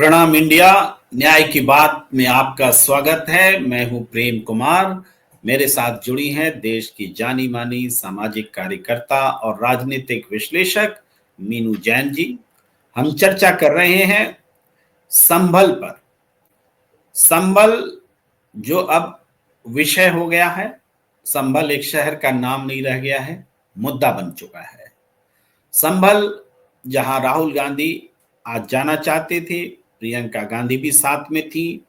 प्रणाम इंडिया। न्याय की बात में आपका स्वागत है। मैं हूं प्रेम कुमार। मेरे साथ जुड़ी हैं देश की जानी मानी सामाजिक कार्यकर्ता और राजनीतिक विश्लेषक मीनू जैन जी। हम चर्चा कर रहे हैं संभल पर। संभल जो अब विषय हो गया है, संभल एक शहर का नाम नहीं रह गया है, मुद्दा बन चुका है। संभल जहां राहुल गांधी आज जाना चाहते थे, प्रियंका गांधी भी साथ में थी,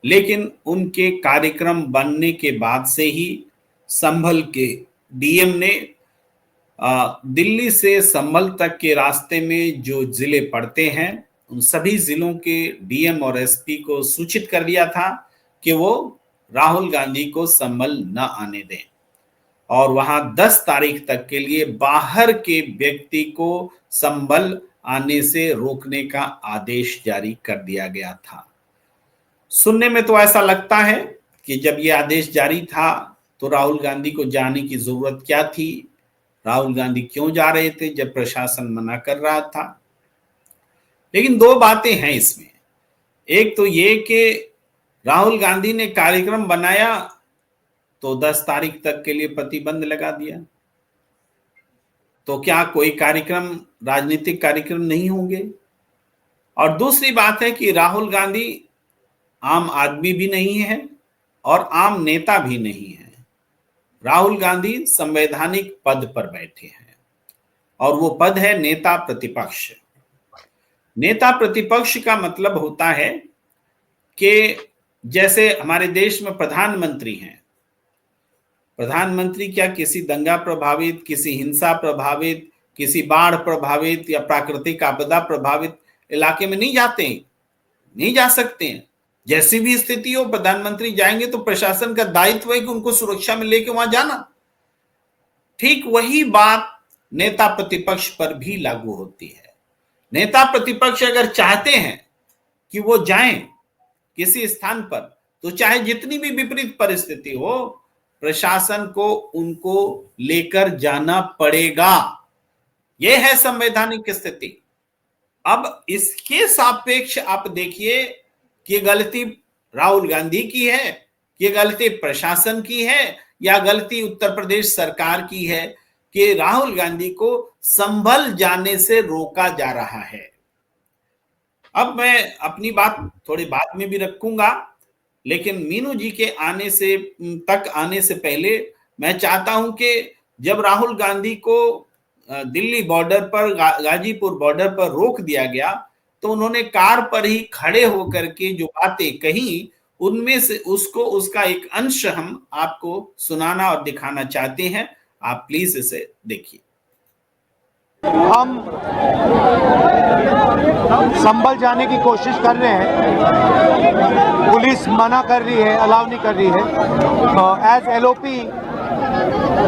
लेकिन उनके कार्यक्रम बनने के बाद से ही संभल के डीएम ने दिल्ली से संभल तक के रास्ते में जो जिले पड़ते हैं उन सभी जिलों के डीएम और एसपी को सूचित कर दिया था कि वो राहुल गांधी को संभल न आने दें और वहां 10 तारीख तक के लिए बाहर के व्यक्ति को संभल आने से रोकने का आदेश जारी कर दिया गया था। सुनने में तो ऐसा लगता है कि जब यह आदेश जारी था तो राहुल गांधी को जाने की जरूरत क्या थी, राहुल गांधी क्यों जा रहे थे जब प्रशासन मना कर रहा था। लेकिन दो बातें हैं इसमें। एक तो ये कि राहुल गांधी ने कार्यक्रम बनाया तो 10 तारीख तक के लिए प्रतिबंध लगा दिया, तो क्या कोई कार्यक्रम, राजनीतिक कार्यक्रम नहीं होंगे। और दूसरी बात है कि राहुल गांधी आम आदमी भी नहीं है और आम नेता भी नहीं है। राहुल गांधी संवैधानिक पद पर बैठे हैं और वो पद है नेता प्रतिपक्ष। नेता प्रतिपक्ष का मतलब होता है कि जैसे हमारे देश में प्रधानमंत्री हैं, प्रधानमंत्री क्या किसी दंगा प्रभावित, किसी हिंसा प्रभावित, किसी बाढ़ प्रभावित या प्राकृतिक आपदा प्रभावित इलाके में नहीं जाते, नहीं जा सकते हैं। जैसी भी स्थिति हो प्रधानमंत्री जाएंगे तो प्रशासन का दायित्व है कि उनको सुरक्षा में लेके वहां जाना। ठीक वही बात नेता प्रतिपक्ष पर भी लागू होती है। नेता प्रतिपक्ष अगर चाहते हैं कि वो जाएं किसी स्थान पर, तो चाहे जितनी भी विपरीत परिस्थिति हो, प्रशासन को उनको लेकर जाना पड़ेगा। यह है संवैधानिक स्थिति। अब इसके सापेक्ष आप देखिए कि गलती राहुल गांधी की है, कि गलती प्रशासन की है, या गलती उत्तर प्रदेश सरकार की है कि राहुल गांधी को संभल जाने से रोका जा रहा है। अब मैं अपनी बात थोड़ी बाद में भी रखूंगा, लेकिन मीनू जी के आने से पहले मैं चाहता हूं कि जब राहुल गांधी को दिल्ली बॉर्डर पर, गाजीपुर बॉर्डर पर रोक दिया गया, तो उन्होंने कार पर ही खड़े होकर के जो बातें कही, उनमें से उसका एक अंश हम आपको सुनाना और दिखाना चाहते हैं। आप प्लीज इसे देखिए। हम संभल जाने की कोशिश कर रहे हैं, पुलिस मना कर रही है, अलाउ नहीं कर रही है। एज एलओपी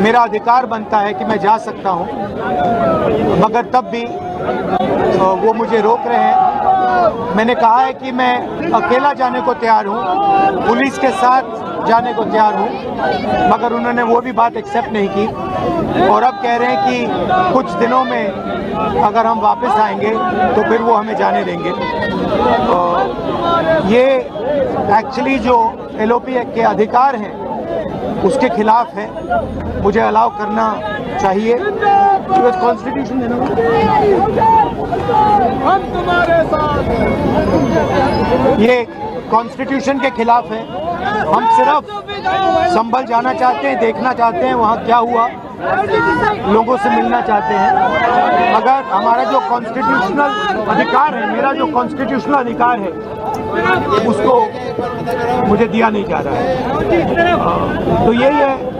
मेरा अधिकार बनता है कि मैं जा सकता हूं, मगर तब भी वो मुझे रोक रहे हैं। मैंने कहा है कि मैं अकेला जाने को तैयार हूं, पुलिस के साथ जाने को तैयार हूं, मगर उन्होंने वो भी बात एक्सेप्ट नहीं की और अब कह रहे हैं कि कुछ दिनों में अगर हम वापस आएंगे तो फिर वो हमें जाने देंगे। ये एक्चुअली जो एलओपी के अधिकार हैं उसके खिलाफ है। मुझे अलाउ करना चाहिए। कॉन्स्टिट्यूशन है ना, हम तुम्हारे साथ, ये कॉन्स्टिट्यूशन के खिलाफ है। हम सिर्फ संभल जाना चाहते हैं, देखना चाहते हैं वहाँ क्या हुआ, लोगों से मिलना चाहते हैं। मगर हमारा जो कॉन्स्टिट्यूशनल अधिकार है, मेरा जो कॉन्स्टिट्यूशनल अधिकार है, उसको मुझे दिया नहीं जा रहा है। तो यही है,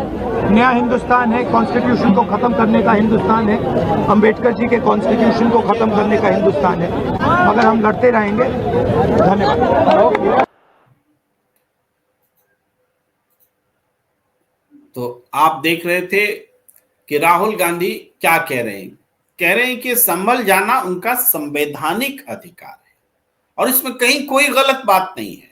नया हिंदुस्तान है, कॉन्स्टिट्यूशन को खत्म करने का हिंदुस्तान है, अंबेडकर जी के कॉन्स्टिट्यूशन को खत्म करने का हिंदुस्तान है, मगर हम लड़ते रहेंगे। धन्यवाद। तो आप देख रहे थे कि राहुल गांधी क्या कह रहे हैं। कह रहे हैं कि संभल जाना उनका संवैधानिक अधिकार है और इसमें कहीं कोई गलत बात नहीं है।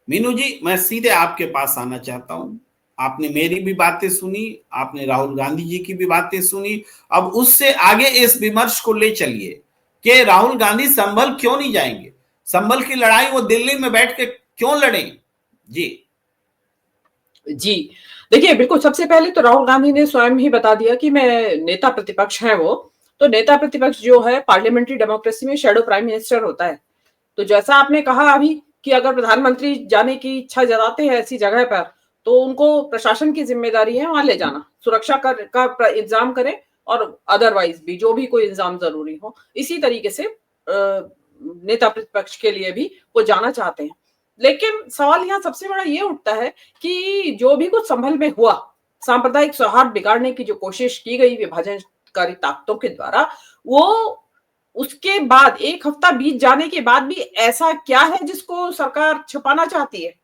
मीनू जी, मैं सीधे आपके पास आना चाहता हूं। आपने मेरी भी बातें सुनी, आपने राहुल गांधी जी की भी बातें सुनी। अब उससे आगे इस विमर्श को ले चलिए कि राहुल गांधी संभल क्यों नहीं जाएंगे। संभल की लड़ाई वो दिल्ली में बैठ के क्यों लड़े? जी जी देखिए, बिल्कुल सबसे पहले तो राहुल गांधी ने स्वयं ही बता दिया कि मैं नेता प्रतिपक्ष है। वो तो नेता प्रतिपक्ष जो है पार्लियामेंट्री डेमोक्रेसी में शैडो प्राइम मिनिस्टर होता है। तो जैसा आपने कहा अभी कि अगर प्रधानमंत्री जाने की इच्छा जताते हैं ऐसी जगह पर, तो उनको प्रशासन की जिम्मेदारी है वहां ले जाना, सुरक्षा का इंतजाम करें और अदरवाइज भी जो भी कोई इंतजाम जरूरी हो। इसी तरीके से नेता प्रतिपक्ष के लिए भी वो जाना चाहते हैं। लेकिन सवाल यहाँ सबसे बड़ा ये उठता है कि जो भी कुछ संभल में हुआ, सांप्रदायिक सौहार्द बिगाड़ने की जो कोशिश की गई विभाजनकारी ताकतों के द्वारा, वो उसके बाद एक हफ्ता बीत जाने के बाद भी ऐसा क्या है जिसको सरकार छुपाना चाहती है?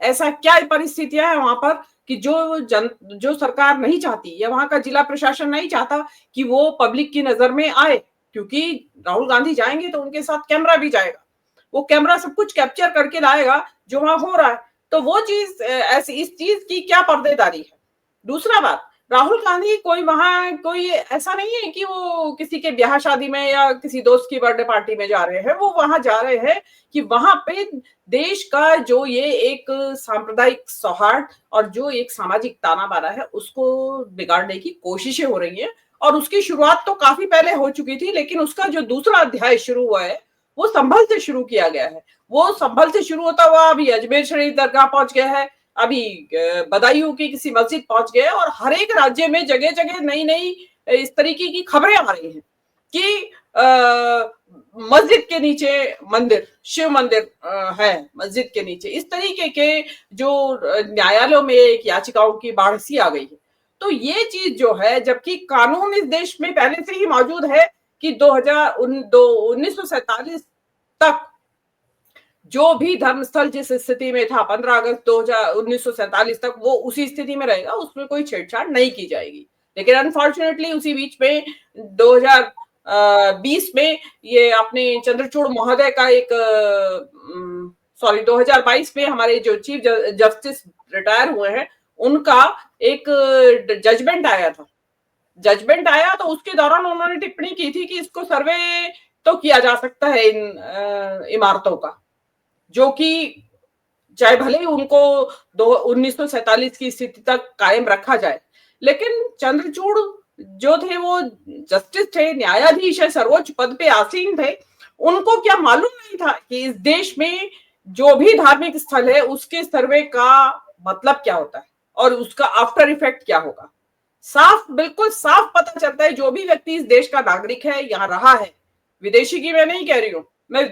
ऐसा क्या परिस्थितियां है वहां पर कि जो सरकार नहीं चाहती या वहां का जिला प्रशासन नहीं चाहता कि वो पब्लिक की नजर में आए? क्योंकि राहुल गांधी जाएंगे तो उनके साथ कैमरा भी जाएगा, वो कैमरा सब कुछ कैप्चर करके लाएगा जो वहां हो रहा है। तो वो चीज ऐसी, इस चीज की क्या पर्देदारी है? दूसरा बात, राहुल गांधी कोई ऐसा नहीं है कि वो किसी के ब्याह शादी में या किसी दोस्त की बर्थडे पार्टी में जा रहे हैं। वो वहां जा रहे हैं कि वहां पे देश का जो ये एक सांप्रदायिक सौहार्द और जो एक सामाजिक ताना बाना है उसको बिगाड़ने की कोशिशें हो रही हैं। और उसकी शुरुआत तो काफी पहले हो चुकी थी, लेकिन उसका जो दूसरा अध्याय शुरू हुआ है वो संभल से शुरू किया गया है। वो संभल से शुरू होता हुआ अभी अजमेर शरीफ दरगाह पहुंच गया है, अभी बदायूं की किसी मस्जिद पहुंच गए, और हर एक राज्य में जगह जगह नई नई इस तरीके की खबरें आ रही हैं कि मस्जिद के नीचे मंदिर, शिव मंदिर है मस्जिद के नीचे। इस तरीके के जो न्यायालयों में एक याचिकाओं की बाढ़ सी आ गई है। तो ये चीज जो है, जबकि कानून इस देश में पहले से ही मौजूद है कि 1947 तक जो भी धर्मस्थल जिस स्थिति में था 15 अगस्त 1947 तक वो उसी स्थिति में रहेगा, उसमें कोई छेड़छाड़ नहीं की जाएगी। लेकिन अनफॉर्चुनेटली उसी बीच में 2020 में ये अपने चंद्रचूड़ महोदय का एक 2022 में हमारे जो चीफ जस्टिस रिटायर हुए हैं उनका एक जजमेंट आया तो उसके दौरान उन्होंने टिप्पणी की थी कि इसको सर्वे तो किया जा सकता है इन इमारतों का, जो कि चाहे भले ही उनको 1947 की स्थिति तक कायम रखा जाए। लेकिन चंद्रचूड़ जो थे वो जस्टिस थे, न्यायाधीश है, सर्वोच्च पद पे आसीन थे। उनको क्या मालूम नहीं था कि इस देश में जो भी धार्मिक स्थल है उसके सर्वे का मतलब क्या होता है और उसका आफ्टर इफेक्ट क्या होगा? बिल्कुल साफ पता चलता है। जो भी व्यक्ति इस देश का नागरिक है, यहाँ रहा है, विदेशी की मैं नहीं कह रही हूँ, मैं इस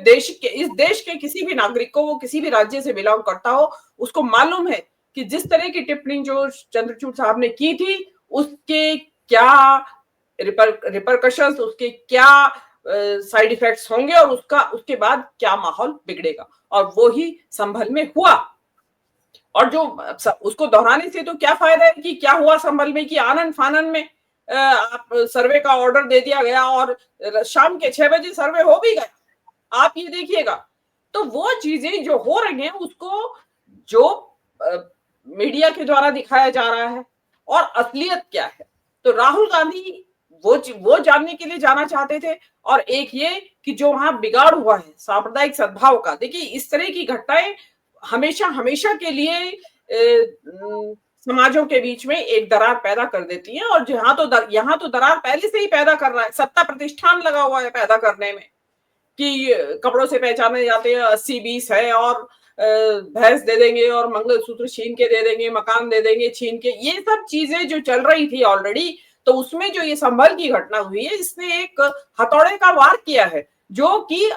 देश के किसी भी नागरिक को, वो किसी भी राज्य से बिलोंग करता हो, उसको मालूम है कि जिस तरह की टिप्पणी जो चंद्रचूड़ साहब ने की थी उसके क्या रिपरकशंस, उसके क्या साइड इफेक्ट्स होंगे और उसके बाद क्या माहौल बिगड़ेगा। और वो ही संभल में हुआ। और जो उसको दोहराने से तो क्या फायदा है कि क्या हुआ संभल में कि आनन फानन में आप सर्वे का ऑर्डर दे दिया गया और शाम के 6 बजे सर्वे हो भी गया। आप ये देखिएगा। तो वो चीजें जो हो रही हैं उसको जो मीडिया के द्वारा दिखाया जा रहा है और असलियत क्या है। तो राहुल गांधी वो जानने के लिए जाना चाहते थे। और एक ये कि जो वहां बिगाड़ हुआ है सांप्रदायिक सद्भाव का, देखिए इस तरह की घटनाएं हमेशा के लिए समाजों के बीच में एक दरार पैदा कर देती हैं। और यहाँ तो दरार पहले से ही पैदा कर रहा है, सत्ता प्रतिष्ठान लगा हुआ है पैदा करने में कि कपड़ों से पहचाने जाते हैं 80-20 है और भैंस दे देंगे और मंगलसूत्र छीन के दे देंगे, मकान दे देंगे छीन के। ये सब चीजें जो चल रही थी ऑलरेडी, तो उसमें जो ये संभल की घटना हुई है इसने एक हथौड़े का वार किया है। जो कि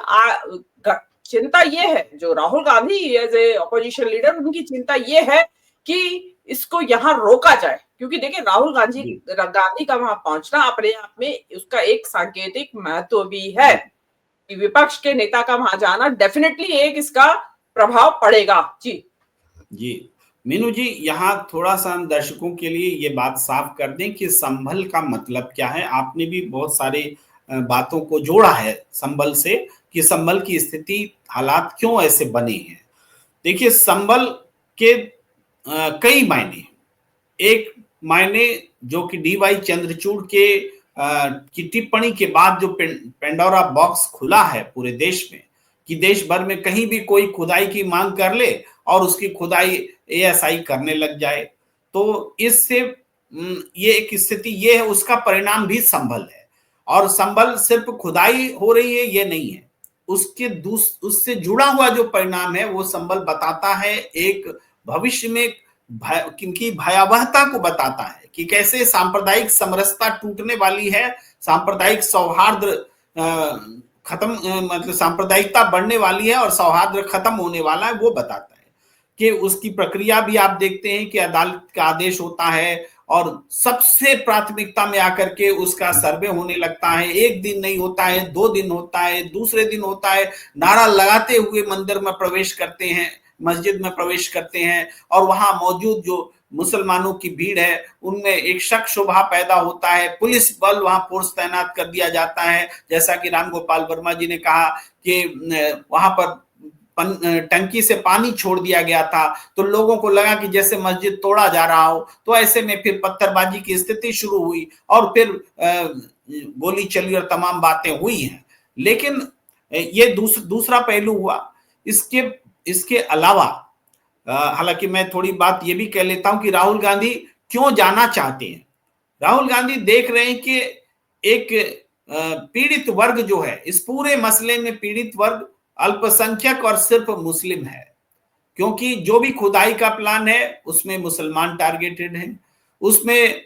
चिंता ये है, जो Rahul Gandhi as a opposition leader, उनकी चिंता ये है कि इसको यहाँ रोका जाए। क्योंकि देखिए राहुल गांधी का वहां पहुंचना अपने आप में उसका एक सांकेतिक महत्व भी है कि विपक्ष के नेता का वहां जाना डेफिनेटली एक इसका प्रभाव पड़ेगा। जी मीनू जी, यहाँ थोड़ा सा हम दर्शकों के लिए ये बात साफ कर दें कि संभल का मतलब क्या है। आपने भी बहुत सारे बातों को जोड़ा है संभल से कि संभल की स्थिति, हालात क्यों ऐसे बने हैं। देखिए संभल के कई मायने, एक मायने जो कि डीवाई चंद्रचूड़ की टिप्पणी के बाद जो पेंडोरा बॉक्स खुला है पूरे देश में, कि देश भर में कहीं भी कोई खुदाई की मांग कर ले और उसकी खुदाई एएसआई करने लग जाए। तो इससे ये एक स्थिति ये है, उसका परिणाम भी संभल है। और संभल सिर्फ खुदाई हो रही है ये नहीं है, उसके उससे जुड़ा हुआ जो परिणाम है वो संभल बताता है एक भविष्य में की भयावहता को बताता है कि कैसे सांप्रदायिक समरसता टूटने वाली है, सांप्रदायिक सौहार्द खत्म, मतलब सांप्रदायिकता बढ़ने वाली है और सौहार्द खत्म होने वाला है, वो बताता है। कि उसकी प्रक्रिया भी आप देखते हैं कि अदालत का आदेश होता है और सबसे प्राथमिकता में आकर के उसका सर्वे होने लगता है। एक दिन नहीं होता है, 2 दिन होता है, दूसरे दिन होता है, नारा लगाते हुए मंदिर में प्रवेश करते हैं, मस्जिद में प्रवेश करते हैं और वहां मौजूद जो मुसलमानों की भीड़ है उनमें एक शक शुबा पैदा होता है। पुलिस बल वहां फोर्स तैनात कर दिया जाता है, जैसा कि रामगोपाल वर्मा जी ने कहा कि वहां पर टंकी से पानी छोड़ दिया गया था, तो लोगों को लगा कि जैसे मस्जिद तोड़ा जा रहा हो। तो ऐसे में फिर पत्थरबाजी की स्थिति शुरू हुई और फिर गोली चली और तमाम बातें हुई हैं। लेकिन ये दूसरा पहलू हुआ। इसके अलावा हालांकि मैं थोड़ी बात ये भी कह लेता हूं कि राहुल गांधी क्यों जाना चाहते हैं। राहुल गांधी देख रहे हैं कि एक पीड़ित वर्ग जो है, इस पूरे मसले में पीड़ित वर्ग अल्पसंख्यक और सिर्फ मुस्लिम है, क्योंकि जो भी खुदाई का प्लान है उसमें मुसलमान टारगेटेड हैं। उसमें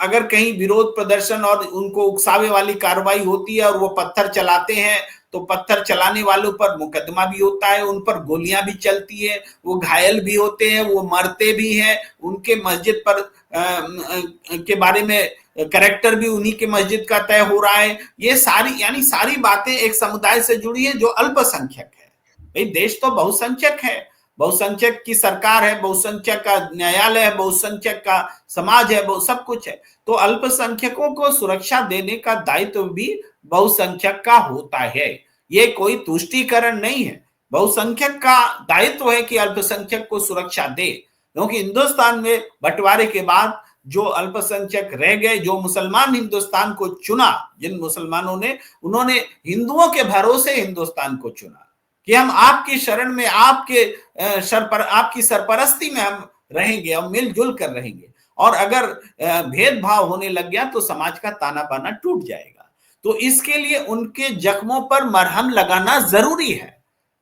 अगर कहीं विरोध प्रदर्शन और उनको उकसावे वाली कार्रवाई होती है और वो पत्थर चलाते हैं तो पत्थर चलाने वालों पर मुकदमा भी होता है, उन पर गोलियां भी चलती है, वो घायल भी होते हैं, वो मरते भी हैं, उनके मस्जिद पर के बारे में कैरेक्टर भी उन्हीं के मस्जिद का तय हो रहा है। ये सारी बातें एक समुदाय से जुड़ी है जो अल्पसंख्यक है। भाई देश तो बहुसंख्यक है, बहुसंख्यक की सरकार है, बहुसंख्यक का न्यायालय है, बहुसंख्यक का समाज है, सब कुछ है। तो अल्पसंख्यकों को सुरक्षा देने का दायित्व भी बहुसंख्यक का होता है, ये कोई तुष्टीकरण नहीं है। बहुसंख्यक का दायित्व है कि अल्पसंख्यक को सुरक्षा दे, क्योंकि हिंदुस्तान में बंटवारे के बाद जो अल्पसंख्यक रह गए, जो मुसलमान हिंदुस्तान को चुना, जिन मुसलमानों ने, उन्होंने हिंदुओं के भरोसे हिंदुस्तान को चुना कि हम आपकी शरण में, आपकी सरपरस्ती में हम रहेंगे और मिलजुल कर रहेंगे। और अगर भेदभाव होने लग गया तो समाज का ताना बाना टूट जाएगा। तो इसके लिए उनके जख्मों पर मरहम लगाना जरूरी है।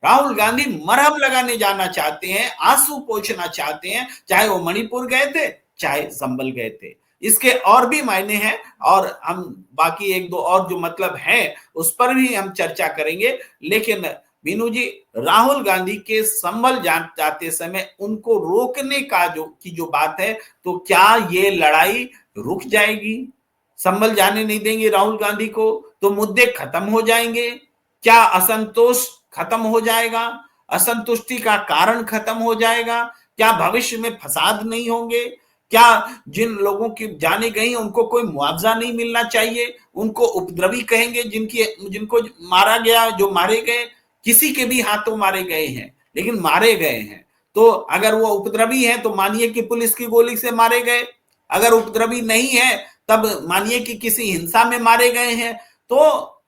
राहुल गांधी मरहम लगाने जाना चाहते हैं, आंसू पोंछना चाहते हैं, चाहे वो मणिपुर गए थे, चाहे संभल गए थे। इसके और भी मायने हैं और हम बाकी एक दो और जो मतलब है उस पर भी हम चर्चा करेंगे। लेकिन मीनू जी, राहुल गांधी के संभल जाते समय उनको रोकने का जो बात है, तो क्या ये लड़ाई रुक जाएगी? संभल जाने नहीं देंगे राहुल गांधी को तो मुद्दे खत्म हो जाएंगे? क्या असंतोष खत्म हो जाएगा? असंतुष्टि का कारण खत्म हो जाएगा? क्या भविष्य में फसाद नहीं होंगे? क्या जिन लोगों की जाने गई उनको कोई मुआवजा नहीं मिलना चाहिए? उनको उपद्रवी कहेंगे जिनको मारा गया, जो मारे गए, किसी के भी हाथों मारे गए हैं लेकिन मारे गए हैं। तो अगर वो उपद्रवी हैं तो मानिए कि पुलिस की गोली से मारे गए, अगर उपद्रवी नहीं है तब मानिए कि किसी हिंसा में मारे गए हैं। तो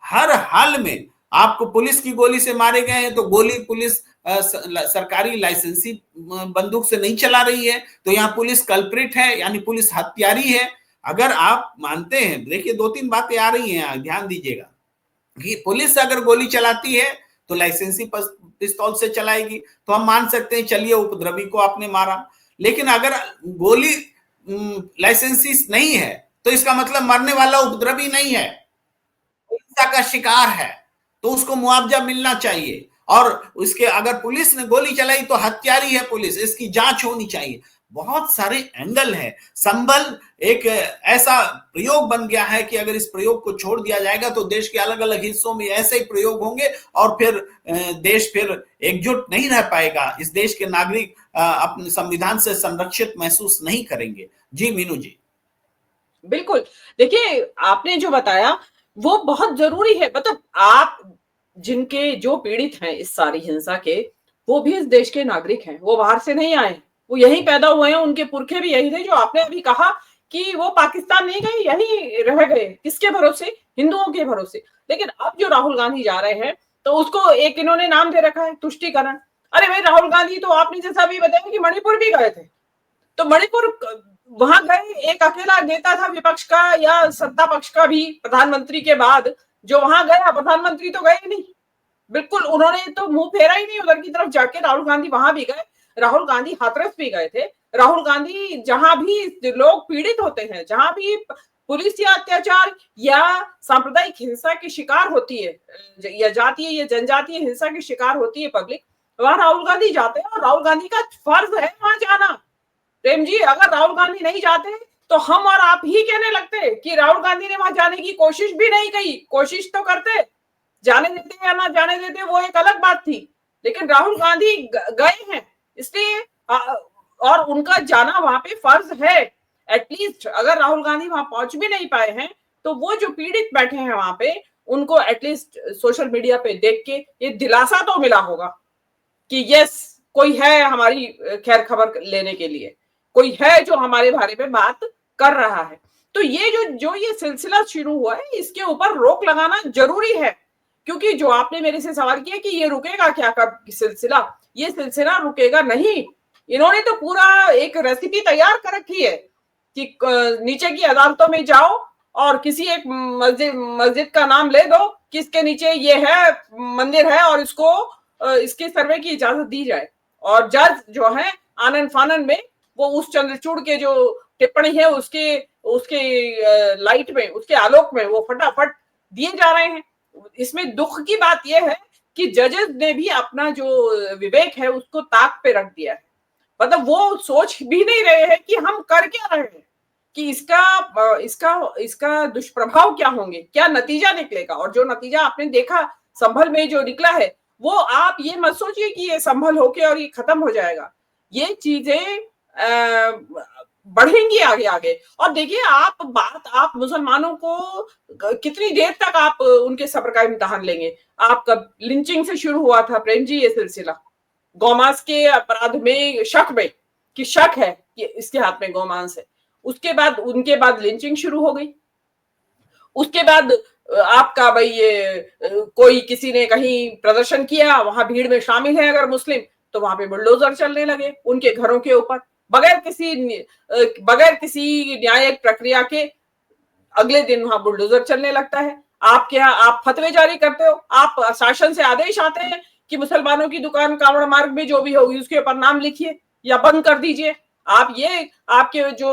हर हाल में आपको पुलिस की गोली से मारे गए हैं तो गोली पुलिस सरकारी लाइसेंसी बंदूक से नहीं चला रही है, तो यहाँ पुलिस कल्प्रिट है, यानी पुलिस हत्यारी है। अगर आप मानते हैं, देखिए 2-3 बातें आ रही हैं, ध्यान दीजिएगा कि पुलिस अगर गोली चलाती है तो लाइसेंसी पिस्तौल से चलाएगी, तो हम मान सकते हैं चलिए उपद्रवी को आपने मारा। लेकिन अगर गोली लाइसेंसी नहीं है तो इसका मतलब मरने वाला उपद्रवी नहीं है, हिंसा का शिकार है, तो उसको मुआवजा मिलना चाहिए। और उसके अगर पुलिस ने गोली चलाई तो हत्यारी है पुलिस, इसकी जांच होनी चाहिए। बहुत सारे एंगल है। संभल एक ऐसा प्रयोग बन गया है कि अगर इस प्रयोग को छोड़ दिया जाएगा तो देश के अलग अलग हिस्सों में ऐसे ही प्रयोग होंगे और फिर देश फिर एकजुट नहीं रह पाएगा। इस देश के नागरिक अपने संविधान से संरक्षित महसूस नहीं करेंगे। जी मीनू जी। बिल्कुल, देखिए आपने जो बताया वो बहुत जरूरी है। मतलब आप जिनके जो पीड़ित हैं इस सारी हिंसा के, वो भी इस देश के नागरिक हैं, वो बाहर से नहीं आए, वो यहीं पैदा हुए हैं, उनके पुरखे भी यही थे। जो आपने अभी कहा कि वो पाकिस्तान नहीं गए, यहीं रह गए, किसके भरोसे? हिंदुओं के भरोसे। लेकिन अब जो राहुल गांधी जा रहे हैं तो उसको एक इन्होंने नाम दे रखा है तुष्टीकरण। अरे भाई राहुल गांधी तो आपने जैसा अभी बताया कि मणिपुर भी गए थे, तो मणिपुर वहां गए एक अकेला नेता था विपक्ष का या सत्ता पक्ष का भी, प्रधानमंत्री के बाद जो वहां गया, प्रधानमंत्री तो गए नहीं, बिल्कुल उन्होंने तो मुंह फेरा ही नहीं उधर की तरफ जाके। राहुल गांधी वहां भी गए, राहुल गांधी हाथरस भी गए थे। राहुल गांधी जहां भी लोग पीड़ित होते हैं, जहां भी पुलिस या अत्याचार या सांप्रदायिक हिंसा की शिकार होती है, या जातीय या जनजातीय हिंसा की शिकार होती है पब्लिक, वहां राहुल गांधी जाते हैं और राहुल गांधी का फर्ज है वहां जाना। प्रेम जी, अगर राहुल गांधी नहीं जाते तो हम और आप ही कहने लगते कि राहुल गांधी ने वहां जाने की कोशिश भी नहीं की। कोशिश तो करते, जाने देते या ना जाने देते वो एक अलग बात थी, लेकिन राहुल गांधी गए हैं इसलिए और उनका जाना वहां पे फर्ज है। एटलीस्ट अगर राहुल गांधी वहां पहुंच भी नहीं पाए हैं तो वो जो पीड़ित बैठे हैं वहां पे, उनको एटलीस्ट सोशल मीडिया पे देख के ये दिलासा तो मिला होगा कि यस, कोई है हमारी खैर खबर लेने के लिए, कोई है जो हमारे बारे में बात कर रहा है। तो ये जो ये सिलसिला शुरू हुआ है, इसके ऊपर रोक लगाना जरूरी है, क्योंकि जो आपने मेरे से सवाल किया कि ये रुकेगा क्या कब सिलसिला, ये सिलसिला रुकेगा नहीं। इन्होंने तो पूरा एक रेसिपी तैयार कर रखी है कि नीचे की अदालतों में जाओ और किसी एक मस्जिद का नाम ले दो कि इसके नीचे ये है मंदिर है और इसको इसके सर्वे की इजाजत दी जाए, और जज जो है आनन फानन में वो उस चंद्रचूड़ के जो टिप्पणी है उसके लाइट में, उसके आलोक में वो फटाफट दिए जा रहे हैं। इसमें दुख की बात यह है कि जजेस ने भी अपना जो विवेक है उसको ताक पे रख दिया है। मतलब वो सोच भी नहीं रहे हैं कि हम कर क्या रहे हैं, कि इसका दुष्प्रभाव क्या होंगे, क्या नतीजा निकलेगा। और जो नतीजा आपने देखा संभल में जो निकला है, वो आप ये मत सोचिए कि ये संभल होके और ये खत्म हो जाएगा। ये चीजें बढ़ेंगी आगे आगे। और देखिए आप मुसलमानों को कितनी देर तक आप उनके सब्र का इम्तिहान लेंगे। आपका लिंचिंग से शुरू हुआ था प्रेम जी ये सिलसिला, गौमांस के अपराध में शक है कि इसके हाथ में गौमांस है। उसके बाद उनके बाद लिंचिंग शुरू हो गई। उसके बाद आपका भाई ये कोई किसी ने कहीं प्रदर्शन किया, वहां भीड़ में शामिल है अगर मुस्लिम, तो वहां पे बुलडोजर चलने लगे उनके घरों के ऊपर, बगैर किसी न्यायिक प्रक्रिया के अगले दिन वहां बुलडोजर चलने लगता है। आपके यहाँ आप फतवे जारी करते हो, आप शासन से आदेश आते हैं कि मुसलमानों की दुकान कांवड़ मार्ग में जो भी होगी उसके ऊपर नाम लिखिए या बंद कर दीजिए। आप ये आपके जो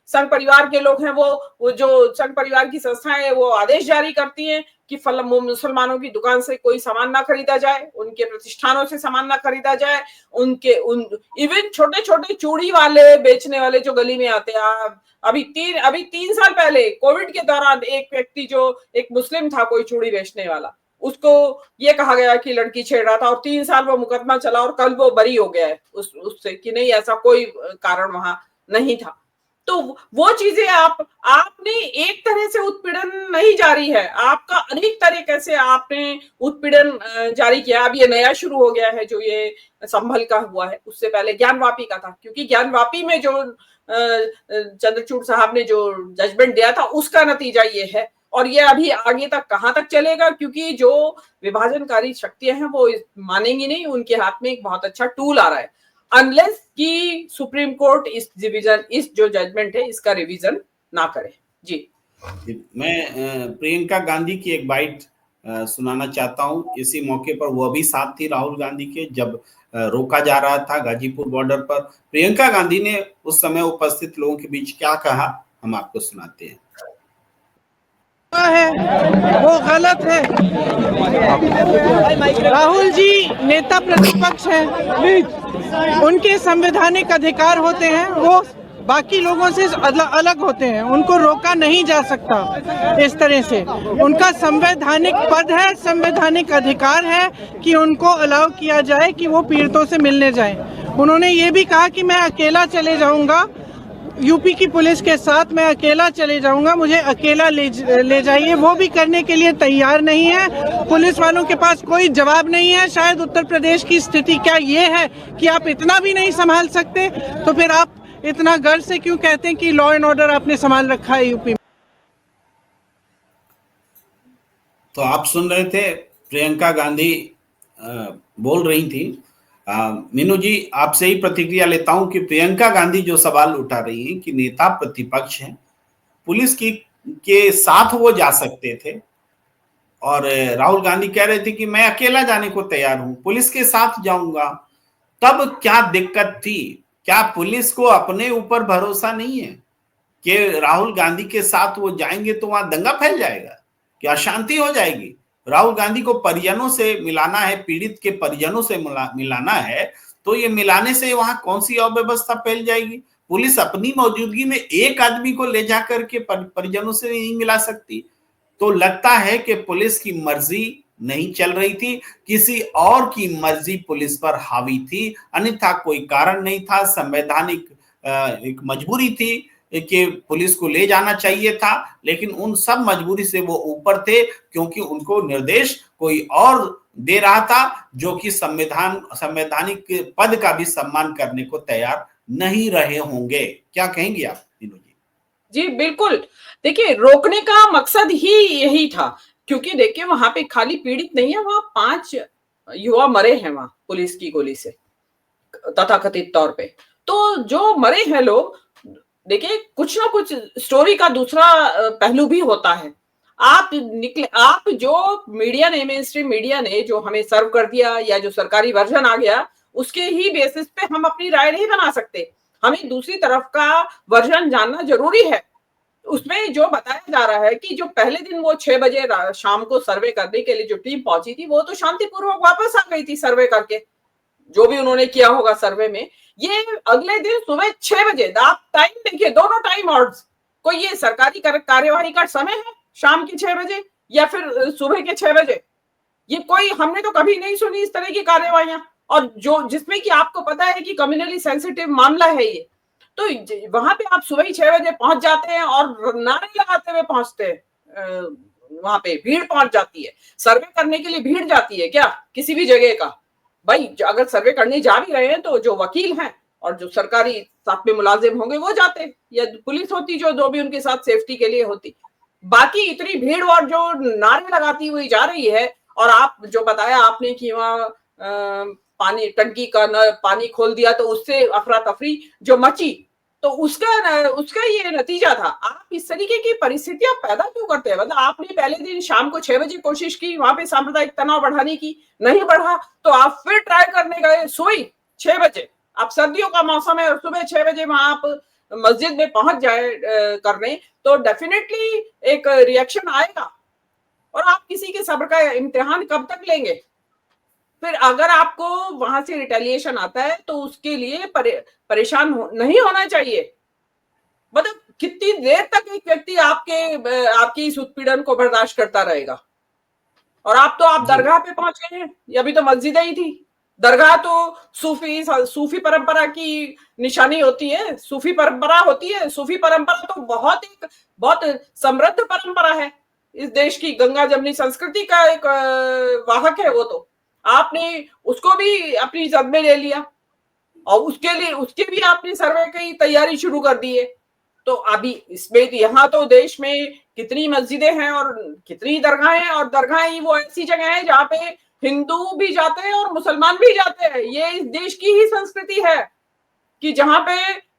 संघ परिवार के लोग हैं वो जो संघ परिवार की संस्थाएं हैं वो आदेश जारी करती हैं कि मुसलमानों की दुकान से कोई सामान ना खरीदा जाए, उनके प्रतिष्ठानों से सामान ना खरीदा जाए, इवन छोटे छोटे चूड़ी वाले बेचने वाले जो गली में आते हैं। अभी 3 साल पहले कोविड के दौरान एक व्यक्ति जो एक मुस्लिम था, कोई चूड़ी बेचने वाला, उसको ये कहा गया कि लड़की छेड़ रहा था और 3 साल वो मुकदमा चला और कल वो बरी हो गया है उससे कि नहीं ऐसा कोई कारण वहां नहीं था। तो वो चीजें आपने एक तरह से उत्पीड़न नहीं जारी है, आपका अनेक तरीके से आपने उत्पीड़न जारी किया। अब ये नया शुरू हो गया है जो ये संभल का हुआ है, उससे पहले ज्ञानवापी का था, क्योंकि ज्ञानवापी में जो चंद्रचूड़ साहब ने जो जजमेंट दिया था उसका नतीजा ये है। और ये अभी आगे तक कहां तक चलेगा, क्योंकि जो विभाजनकारी शक्तियां हैं वो मानेंगी नहीं, उनके हाथ में एक बहुत अच्छा टूल आ रहा है, अनलेस कि सुप्रीम कोर्ट इस जो जजमेंट है इसका रिवीजन ना करे। जी मैं प्रियंका गांधी की एक बाइट सुनाना चाहता हूं। इसी मौके पर वो भी साथ थी राहुल गांधी के, जब रोका जा रहा था गाजीपुर बॉर्डर पर। प्रियंका गांधी ने उस समय उपस्थित लोगों के बीच क्या कहा, हम आपको सुनाते हैं। है वो गलत है। राहुल जी नेता प्रतिपक्ष हैं, उनके संवैधानिक अधिकार होते हैं, वो बाकी लोगों से अलग होते हैं, उनको रोका नहीं जा सकता इस तरह से। उनका संवैधानिक पद है, संवैधानिक अधिकार है कि उनको अलाउ किया जाए कि वो पीड़ितों से मिलने जाएं। उन्होंने ये भी कहा कि मैं अकेला चले जाऊंगा, यूपी की पुलिस के साथ मैं अकेला चले जाऊंगा, मुझे अकेला ले जाइए। वो भी करने के लिए तैयार नहीं है, पुलिस वालों के पास कोई जवाब नहीं है। शायद उत्तर प्रदेश की स्थिति क्या ये है कि आप इतना भी नहीं संभाल सकते, तो फिर आप इतना गर्व से क्यों कहते हैं कि लॉ एंड ऑर्डर आपने संभाल रखा है यूपी में। तो आप सुन रहे थे प्रियंका गांधी बोल रही थी। मीनू जी, आपसे ही प्रतिक्रिया लेता हूं कि प्रियंका गांधी जो सवाल उठा रही है कि नेता प्रतिपक्ष हैं, पुलिस की के साथ वो जा सकते थे, और राहुल गांधी कह रहे थे कि मैं अकेला जाने को तैयार हूं, पुलिस के साथ जाऊंगा। तब क्या दिक्कत थी? क्या पुलिस को अपने ऊपर भरोसा नहीं है कि राहुल गांधी के साथ वो जाएंगे तो वहां दंगा फैल जाएगा, क्या अशांति हो जाएगी? राहुल गांधी को परिजनों से मिलाना है, पीड़ित के परिजनों से मिलाना है, तो ये मिलाने से वहां कौन सी अव्यवस्था फैल जाएगी? पुलिस अपनी मौजूदगी में एक आदमी को ले जाकर के परिजनों से नहीं मिला सकती। तो लगता है कि पुलिस की मर्जी नहीं चल रही थी, किसी और की मर्जी पुलिस पर हावी थी, अन्यथा कोई कारण नहीं था। संवैधानिक एक मजबूरी थी कि पुलिस को ले जाना चाहिए था, लेकिन उन सब मजबूरी से वो ऊपर थे, क्योंकि उनको निर्देश कोई और दे रहा था जो कि संवैधानिक पद का भी सम्मान करने को तैयार नहीं रहे होंगे। क्या कहेंगे आप तीनों जी? जी बिल्कुल, देखिए रोकने का मकसद ही यही था, क्योंकि देखिए वहां पे खाली पीड़ित नहीं है, वहां 5 युवा मरे हैं वहां पुलिस की गोली से तथाकथित तौर पे। तो जो मरे हैं लोग, देखिए कुछ ना कुछ स्टोरी का दूसरा पहलू भी होता है। आप जो मीडिया ने, मेन स्ट्रीम मीडिया ने जो हमें सर्व कर दिया या जो सरकारी वर्जन आ गया, उसके ही बेसिस पे हम अपनी राय नहीं बना सकते। हमें दूसरी तरफ का वर्जन जानना जरूरी है। उसमें जो बताया जा रहा है कि जो पहले दिन वो 6 बजे शाम को सर्वे करने के लिए जो टीम पहुंची थी, वो तो शांतिपूर्वक वापस आ गई थी सर्वे करके, जो भी उन्होंने किया होगा सर्वे में। ये अगले दिन सुबह 6 बजे, आप टाइम देखिए, दोनों टाइम आउट्स, कोई ये सरकारी कार्यवाही का समय है शाम के 6 बजे या फिर सुबह के 6 बजे? ये कोई, हमने तो कभी नहीं सुनी इस तरह की कार्यवाहियां, और जो जिसमें कि आपको पता है कि कम्युनली सेंसिटिव मामला है ये। तो वहां पे आप सुबह ही 6 बजे पहुंच जाते हैं और नारे लगाते हुए पहुंचते हैं, वहां पे भीड़ पहुंच जाती है। सर्वे करने के लिए भीड़ जाती है क्या किसी भी जगह का? भाई अगर सर्वे करने जा भी रहे हैं तो जो वकील हैं और जो सरकारी साथ में मुलाजिम होंगे वो जाते, या पुलिस होती जो भी उनके साथ सेफ्टी के लिए होती। बाकी इतनी भीड़ और जो नारे लगाती हुई जा रही है, और आप जो बताया आपने कि वहां पानी टंकी का न पानी खोल दिया तो उससे अफरा तफरी जो मची, तो उसका ये नतीजा था। आप इस तरीके की परिस्थितियां पैदा क्यों करते हैं? मतलब आपने पहले दिन शाम को 6 बजे कोशिश की वहां पे सांप्रदायिक तनाव बढ़ाने की, नहीं बढ़ा, तो आप फिर ट्राई करने गए सुबह 6 बजे। आप सर्दियों का मौसम है और सुबह 6 बजे वहां आप मस्जिद में पहुंच जाए करने, तो डेफिनेटली एक रिएक्शन आएगा, और आप किसी के सब्र का इम्तिहान कब तक लेंगे? फिर अगर आपको वहां से रिटेलिएशन आता है तो उसके लिए परेशान नहीं होना चाहिए। मतलब कितनी देर तक एक व्यक्ति आपकी इस उत्पीड़न को बर्दाश्त करता रहेगा? और आप दरगाह पे पहुंच गए हैं, ये अभी तो मस्जिद ही थी। दरगाह तो सूफी परंपरा की निशानी होती है, सूफी परंपरा होती है। सूफी परंपरा तो बहुत समृद्ध परंपरा है, इस देश की गंगा जमनी संस्कृति का एक वाहक है वो। तो आपने उसको भी अपनी जद में ले लिया, और उसके भी आपने सर्वे की तैयारी शुरू कर दी है। तो अभी इसमें यहाँ तो देश में कितनी मस्जिदें हैं और कितनी दरगाहें हैं, और दरगाहें वो ऐसी जगह है जहाँ पे हिंदू भी जाते हैं और मुसलमान भी जाते हैं। ये इस देश की ही संस्कृति है कि जहाँ पे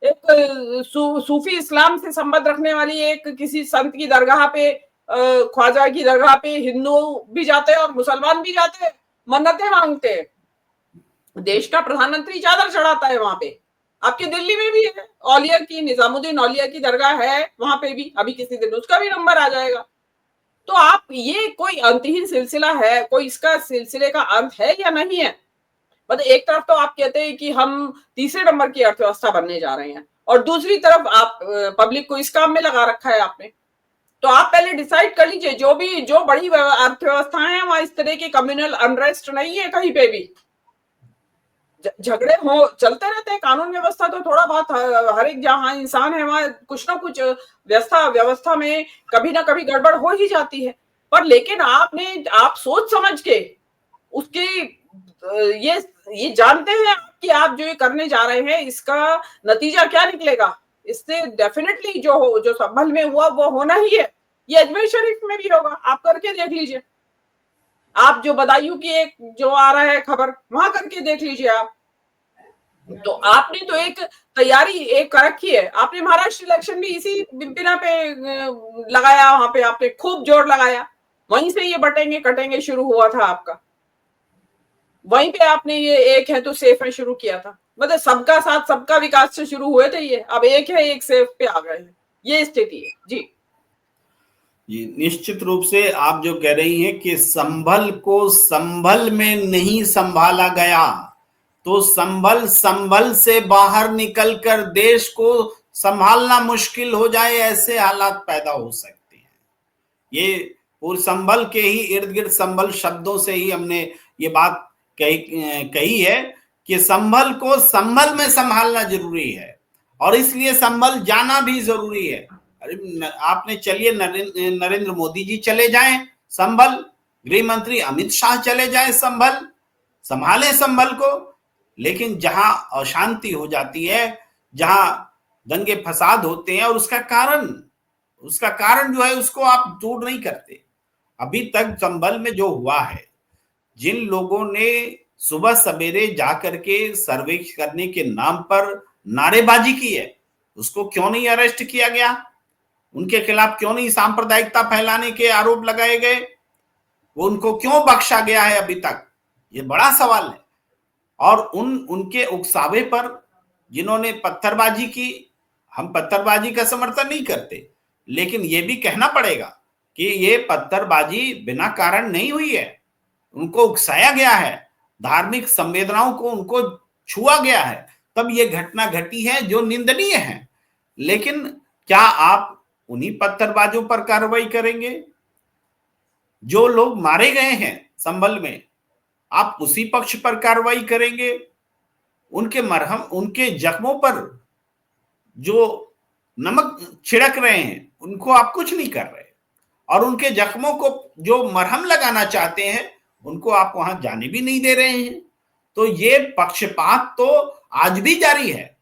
एक सूफी इस्लाम से संबंध रखने वाली एक किसी संत की दरगाह पे, ख्वाजा की दरगाह पे हिंदू भी जाते हैं और मुसलमान भी जाते हैं, मन्नतें मांगते हैं। देश का प्रधानमंत्री चादर चढ़ाता है वहां पे। आपके दिल्ली में भी है, औलिया की, निजामुद्दीन औलिया की दरगाह है वहां पे भी, अभी किसी दिन उसका भी नंबर आ जाएगा। तो आप, ये कोई अंतहीन सिलसिला है, कोई इसका सिलसिले का अंत है या नहीं है? मतलब एक तरफ तो आप कहते हैं कि हम तीसरे नंबर की अर्थव्यवस्था बनने जा रहे हैं, और दूसरी तरफ आप पब्लिक को इस काम में लगा रखा है आपने। तो आप पहले डिसाइड कर लीजिए, जो बड़ी अर्थव्यवस्थाएं हैं वहां इस तरह की कम्युनल अनरेस्ट नहीं है कहीं पे भी। झगड़े चलते रहते हैं, कानून व्यवस्था तो थोड़ा बहुत हर एक जहां इंसान है वहां कुछ ना कुछ व्यवस्था में कभी ना कभी गड़बड़ हो ही जाती है। पर लेकिन आप सोच समझ के उसके ये जानते हैं कि आप जो ये करने जा रहे हैं इसका नतीजा क्या निकलेगा। इससे डेफिनेटली जो संभल में हुआ वो होना ही है। ये अजमेर शरीफ में भी होगा, आप करके देख लीजिए। आप जो बदायूं की एक जो आ रहा है खबर, वहां करके देख लीजिए आप। तो आपने तो एक तैयारी एक कर रखी है। आपने महाराष्ट्र इलेक्शन भी इसी बिना पे लगाया, वहां पे आपने खूब जोर लगाया, वहीं से ये बटेंगे कटेंगे शुरू हुआ था आपका, वहीं पे आपने ये एक है तो सेफ है शुरू किया था। मतलब सबका साथ सबका विकास से शुरू हुए थे ये, अब एक है एक सेफ पे आ गए हैं, ये स्थिति है जी। जी, निश्चित रूप से आप जो कह रही हैं कि संभल को संभल में नहीं संभाला गया, तो संभल से बाहर निकलकर देश को संभालना मुश्किल हो जाए, ऐसे हालात पैदा हो सकते हैं। ये पूरे संभल के ही इर्द गिर्द संभल शब्दों से ही हमने ये बात कही है कि संभल को संभल में संभालना जरूरी है और इसलिए संभल जाना भी जरूरी है। आपने चलिए नरेंद्र मोदी जी चले जाएं संभल, गृह मंत्री अमित शाह चले जाएं संभल, संभालें संभल को। लेकिन जहां अशांति हो जाती है, जहां दंगे फसाद होते हैं और उसका कारण जो है उसको आप दूर नहीं करते। अभी तक संभल में जो हुआ है, जिन लोगों ने सुबह सवेरे जाकर के सर्वे करने के नाम पर नारेबाजी की है, उसको क्यों नहीं अरेस्ट किया गया? उनके खिलाफ क्यों नहीं सांप्रदायिकता फैलाने के आरोप लगाए गए? वो उनको क्यों बख्शा गया है अभी तक? ये बड़ा सवाल है। और उनके उकसावे पर जिन्होंने पत्थरबाजी की, हम पत्थरबाजी का समर्थन नहीं करते, लेकिन ये भी कहना पड़ेगा कि ये पत्थरबाजी बिना कारण नहीं हुई है, उनको उकसाया गया है, धार्मिक संवेदनाओं को उनको छुआ गया है, तब ये घटना घटी है जो निंदनीय है। लेकिन क्या आप उन्हीं पत्थरबाजों पर कार्रवाई करेंगे? जो लोग मारे गए हैं संभल में, आप उसी पक्ष पर कार्रवाई करेंगे? उनके जख्मों पर जो नमक छिड़क रहे हैं उनको आप कुछ नहीं कर रहे, और उनके जख्मों को जो मरहम लगाना चाहते हैं उनको आप वहां जाने भी नहीं दे रहे हैं। तो ये पक्षपात तो आज भी जारी है।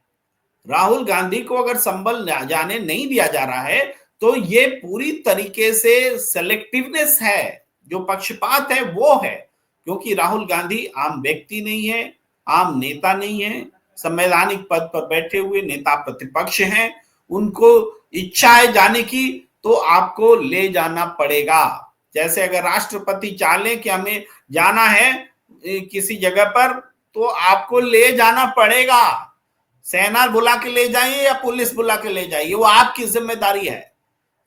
राहुल गांधी को अगर संभल जाने नहीं दिया जा रहा है तो ये पूरी तरीके से सेलेक्टिवनेस है, जो पक्षपात है वो है, क्योंकि राहुल गांधी आम व्यक्ति नहीं है, आम नेता नहीं है, संवैधानिक पद पर बैठे हुए नेता प्रतिपक्ष हैं। उनको इच्छा है जाने की तो आपको ले जाना पड़ेगा। जैसे अगर राष्ट्रपति चाहे कि हमें जाना है किसी जगह पर तो आपको ले जाना पड़ेगा। सेना बुला के ले जाइए या पुलिस बुला के ले जाइए, वो आपकी जिम्मेदारी है।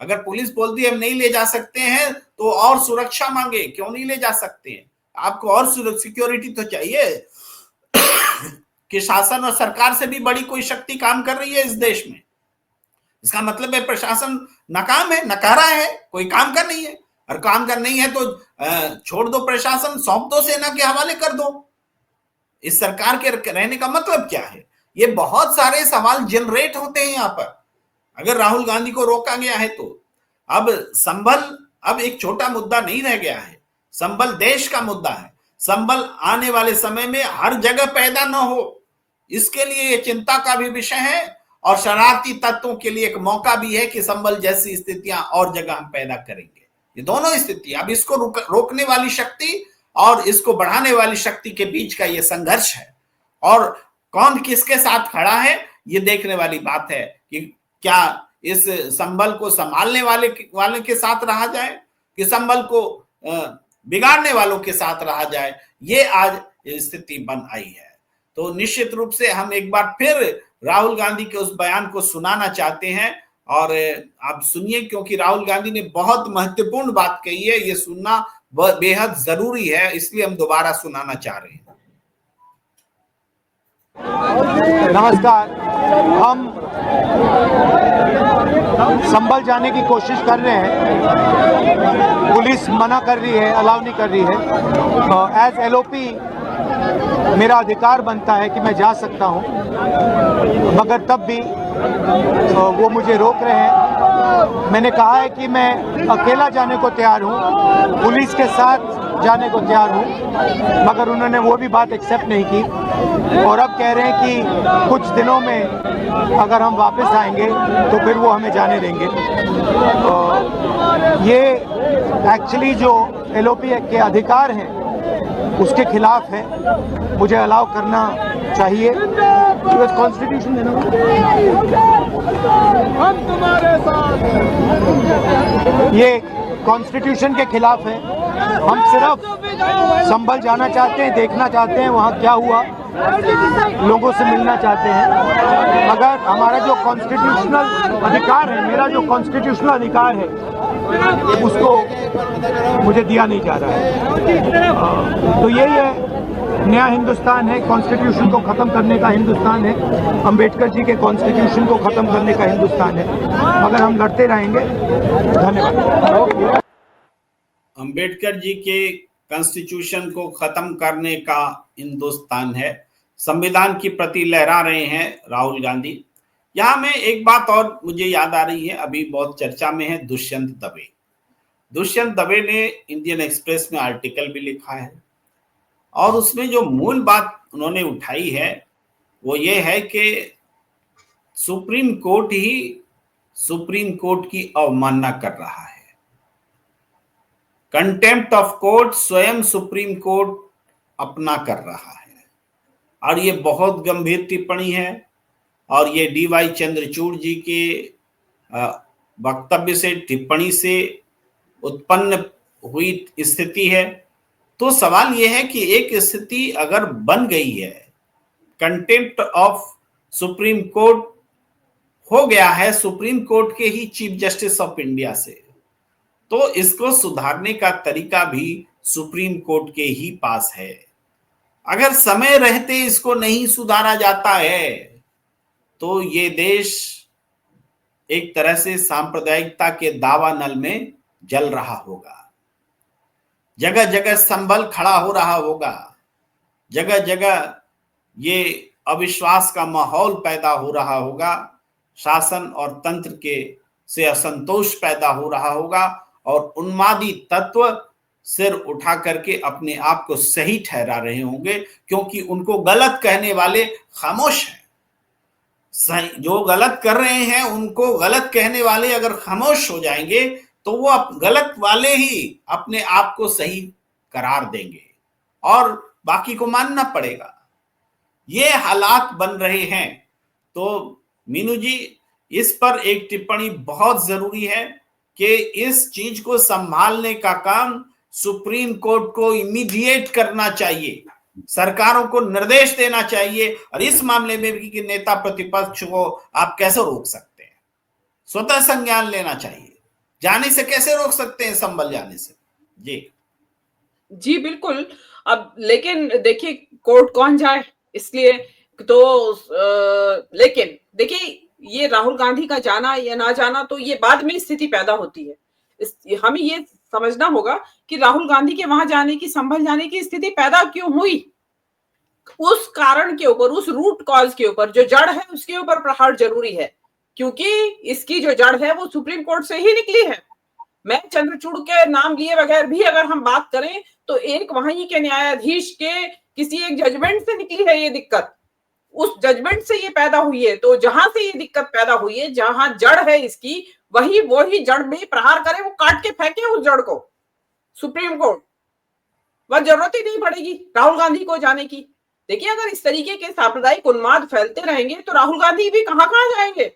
अगर पुलिस बोलती है हम नहीं ले जा सकते हैं तो और सुरक्षा मांगे, क्यों नहीं ले जा सकते हैं? आपको और सिक्योरिटी तो चाहिए कि शासन और सरकार से भी बड़ी कोई शक्ति काम कर रही है इस देश में। इसका मतलब है प्रशासन नाकाम है, नकारा है, कोई काम कर नहीं है। और काम कर नहीं है तो छोड़ दो प्रशासन, सौंप दो, सेना के हवाले कर दो। इस सरकार के रहने का मतलब क्या है? ये बहुत सारे सवाल जनरेट होते हैं यहाँ पर। अगर राहुल गांधी को रोका गया है तो अब संभल अब एक छोटा मुद्दा नहीं रह गया है, संभल देश का मुद्दा है। संभल आने वाले समय में हर जगह पैदा न हो, इसके लिए ये चिंता का भी विषय है और शरारती तत्वों के लिए एक मौका भी है कि संभल जैसी स्थितियां और जगह हम पैदा करेंगे। ये दोनों स्थिति, अब इसको रोकने वाली शक्ति और इसको बढ़ाने वाली शक्ति के बीच का ये संघर्ष है, और कौन किसके साथ खड़ा है ये देखने वाली बात है कि क्या इस संभल को संभालने वाले के साथ रहा जाए कि संभल को बिगाड़ने वालों के साथ रहा जाए। ये आज स्थिति बन आई है। तो निश्चित रूप से हम एक बार फिर राहुल गांधी के उस बयान को सुनाना चाहते हैं, और आप सुनिए, क्योंकि राहुल गांधी ने बहुत महत्वपूर्ण बात कही है, ये सुनना बेहद जरूरी है, इसलिए हम दोबारा सुनाना चाह रहे हैं। नमस्कार। हम संभल जाने की कोशिश कर रहे हैं, पुलिस मना कर रही है, अलाउ नहीं कर रही है। एज एलओपी मेरा अधिकार बनता है कि मैं जा सकता हूं, मगर तब भी वो मुझे रोक रहे हैं। मैंने कहा है कि मैं अकेला जाने को तैयार हूं, पुलिस के साथ जाने को तैयार हूँ, मगर उन्होंने वो भी बात एक्सेप्ट नहीं की और अब कह रहे हैं कि कुछ दिनों में अगर हम वापस आएंगे तो फिर वो हमें जाने देंगे। ये एक्चुअली जो एलओपी के अधिकार हैं उसके खिलाफ है, मुझे अलाउ करना चाहिए। कॉन्स्टिट्यूशन देना हम तुम्हारे साथ, ये कॉन्स्टिट्यूशन के खिलाफ है। हम सिर्फ संभल जाना चाहते हैं, देखना चाहते हैं वहाँ क्या हुआ, लोगों से मिलना चाहते हैं, मगर हमारा जो कॉन्स्टिट्यूशनल अधिकार है, मेरा जो कॉन्स्टिट्यूशनल अधिकार है उसको मुझे दिया नहीं जा रहा है। तो यही है, नया हिंदुस्तान है, कॉन्स्टिट्यूशन को खत्म करने का हिंदुस्तान है, अंबेडकर जी के कॉन्स्टिट्यूशन को खत्म करने का हिंदुस्तान है, मगर हम लड़ते रहेंगे। धन्यवाद। अंबेडकर जी के कॉन्स्टिट्यूशन को खत्म करने का हिंदुस्तान है, संविधान की प्रति लहरा रहे हैं राहुल गांधी। यहाँ में एक बात और मुझे याद आ रही है, अभी बहुत चर्चा में है दुष्यंत दवे। दुष्यंत दवे ने इंडियन एक्सप्रेस में आर्टिकल भी लिखा है और उसमें जो मूल बात उन्होंने उठाई है वो ये है कि सुप्रीम कोर्ट ही सुप्रीम कोर्ट की अवमानना कर रहा है। कंटेम्प्ट ऑफ कोर्ट स्वयं सुप्रीम कोर्ट अपना कर रहा है और ये बहुत गंभीर टिप्पणी है और ये डीवाई चंद्रचूड़ जी के वक्तव्य से, टिप्पणी से उत्पन्न हुई स्थिति है। तो सवाल यह है कि एक स्थिति अगर बन गई है, कंटेम्प्ट ऑफ सुप्रीम कोर्ट हो गया है सुप्रीम कोर्ट के ही चीफ जस्टिस ऑफ इंडिया से, तो इसको सुधारने का तरीका भी सुप्रीम कोर्ट के ही पास है। अगर समय रहते इसको नहीं सुधारा जाता है तो ये देश एक तरह से सांप्रदायिकता के दावानल में जल रहा होगा, जगह जगह संभल खड़ा हो रहा होगा, जगह जगह ये अविश्वास का माहौल पैदा हो रहा होगा, शासन और तंत्र के से असंतोष पैदा हो रहा होगा और उन्मादी तत्व सिर उठा करके अपने आप को सही ठहरा रहे होंगे, क्योंकि उनको गलत कहने वाले खामोश हैं। जो गलत कर रहे हैं उनको गलत कहने वाले अगर खामोश हो जाएंगे तो वो गलत वाले ही अपने आप को सही करार देंगे और बाकी को मानना पड़ेगा। ये हालात बन रहे हैं। तो मीनू जी, इस पर एक टिप्पणी बहुत जरूरी है कि इस चीज को संभालने का काम सुप्रीम कोर्ट को इमीडिएट करना चाहिए, सरकारों को निर्देश देना चाहिए। और इस मामले में भी कि नेता प्रतिपक्ष को आप कैसे रोक सकते हैं, स्वतः संज्ञान लेना चाहिए। जाने से कैसे रोक सकते हैं, संभल जाने से? जी बिल्कुल। अब लेकिन देखिए कोर्ट कौन जाए, इसलिए तो लेकिन देखिए ये राहुल गांधी का जाना या ना जाना तो ये बाद में स्थिति पैदा होती है। हमें ये समझना होगा कि राहुल गांधी के वहां जाने की, संभल जाने की स्थिति पैदा क्यों हुई, उस कारण के ऊपर, उस रूट कॉज के ऊपर, जो जड़ है उसके ऊपर प्रहार जरूरी है, क्योंकि इसकी जो जड़ है वो सुप्रीम कोर्ट से ही निकली है। मैं चंद्रचूड़ के नाम लिए बगैर भी अगर हम बात करें तो एक वहीं के न्यायाधीश के किसी एक जजमेंट से निकली है ये दिक्कत, उस जजमेंट से ये पैदा हुई है। तो जहां से ये दिक्कत पैदा हुई है, जहां जड़ है इसकी, वही जड़ में प्रहार करे, वो काट के फेंके उस जड़ को सुप्रीम कोर्ट। वह जरूरत ही नहीं पड़ेगी राहुल गांधी को जाने की। देखिए अगर इस तरीके के सांप्रदायिक उन्माद फैलते रहेंगे तो राहुल गांधी भी कहां कहां जाएंगे।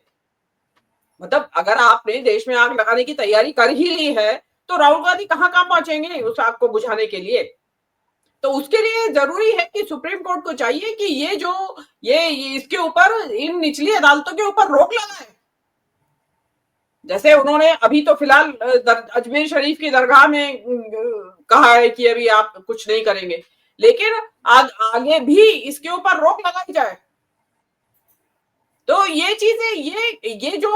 मतलब अगर आपने देश में आग लगाने की तैयारी कर ही ली है तो राहुल गांधी कहां कहां पहुंचेंगे उस आग को बुझाने के लिए। तो उसके लिए जरूरी है कि सुप्रीम कोर्ट को चाहिए कि ये इसके ऊपर, इन निचली अदालतों के ऊपर रोक लगाए। जैसे उन्होंने अभी तो फिलहाल अजमेर शरीफ की दरगाह में कहा है कि अभी आप कुछ नहीं करेंगे, लेकिन आगे भी इसके ऊपर रोक लगाई जाए। तो ये चीजें, ये जो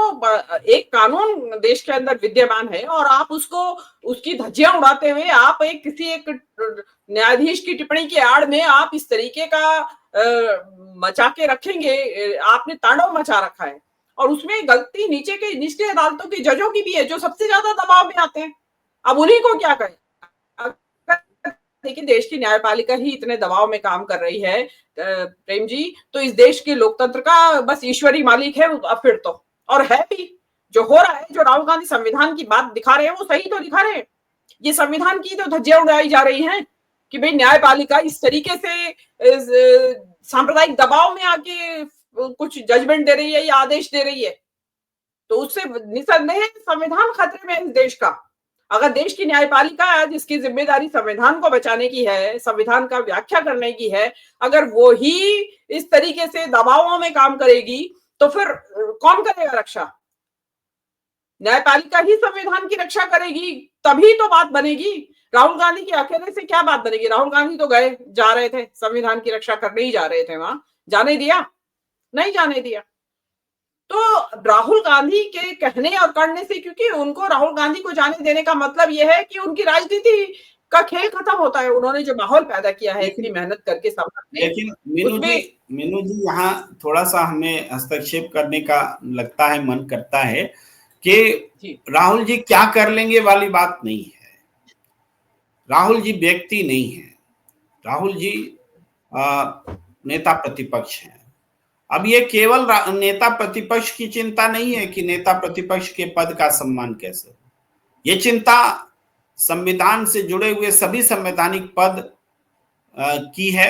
एक कानून देश के अंदर विद्यमान है और आप उसकी धज्जियां उड़ाते हुए आप किसी एक न्यायाधीश की टिप्पणी की आड़ में आप इस तरीके का मचा के रखेंगे, आपने तांडव मचा रखा है। और उसमें गलती निचली अदालतों की जजों की भी है, जो सबसे ज्यादा दबाव में आते हैं। अब उन्हीं को क्या करें? है कि देश की न्यायपालिका ही इतने दबाव में काम कर रही है प्रेम जी, तो इस देश के लोकतंत्र का बस ईश्वर ही मालिक है अब फिर तो। और है भी, जो हो रहा है, जो राहुल गांधी संविधान की बात दिखा रहे हैं वो सही तो दिखा रहे हैं। ये संविधान की तो धज्जियां उड़ाई जा रही हैं कि भाई न्यायपालिका इस तरीके से सांप्रदायिक दबाव में आके कुछ जजमेंट दे रही है या आदेश दे रही है, तो उससे निसंदेह संविधान खतरे में है इस देश का। अगर देश की न्यायपालिका जिसकी जिम्मेदारी संविधान को बचाने की है, संविधान का व्याख्या करने की है, अगर वो ही इस तरीके से दबावों में काम करेगी तो फिर कौन करेगा रक्षा? न्यायपालिका ही संविधान की रक्षा करेगी, तभी तो बात बनेगी। राहुल गांधी के अकेले से क्या बात बनेगी? राहुल गांधी तो गए, जा रहे थे, संविधान की रक्षा करने ही जा रहे थे, वहां जाने दिया? नहीं जाने दिया। तो राहुल गांधी के कहने और करने से, क्योंकि उनको राहुल गांधी को जाने देने का मतलब यह है कि उनकी राजनीति का खेल खत्म होता है। उन्होंने जो माहौल पैदा किया है इतनी मेहनत करके लेकिन मीनू जी यहाँ थोड़ा सा हमें हस्तक्षेप करने का लगता है, मन करता है कि राहुल जी क्या कर लेंगे वाली बात नहीं है। राहुल जी व्यक्ति नहीं है, राहुल जी नेता प्रतिपक्ष हैं। अब ये केवल नेता प्रतिपक्ष की चिंता नहीं है कि नेता प्रतिपक्ष के पद का सम्मान कैसे, ये चिंता संविधान से जुड़े हुए सभी संवैधानिक पद की है,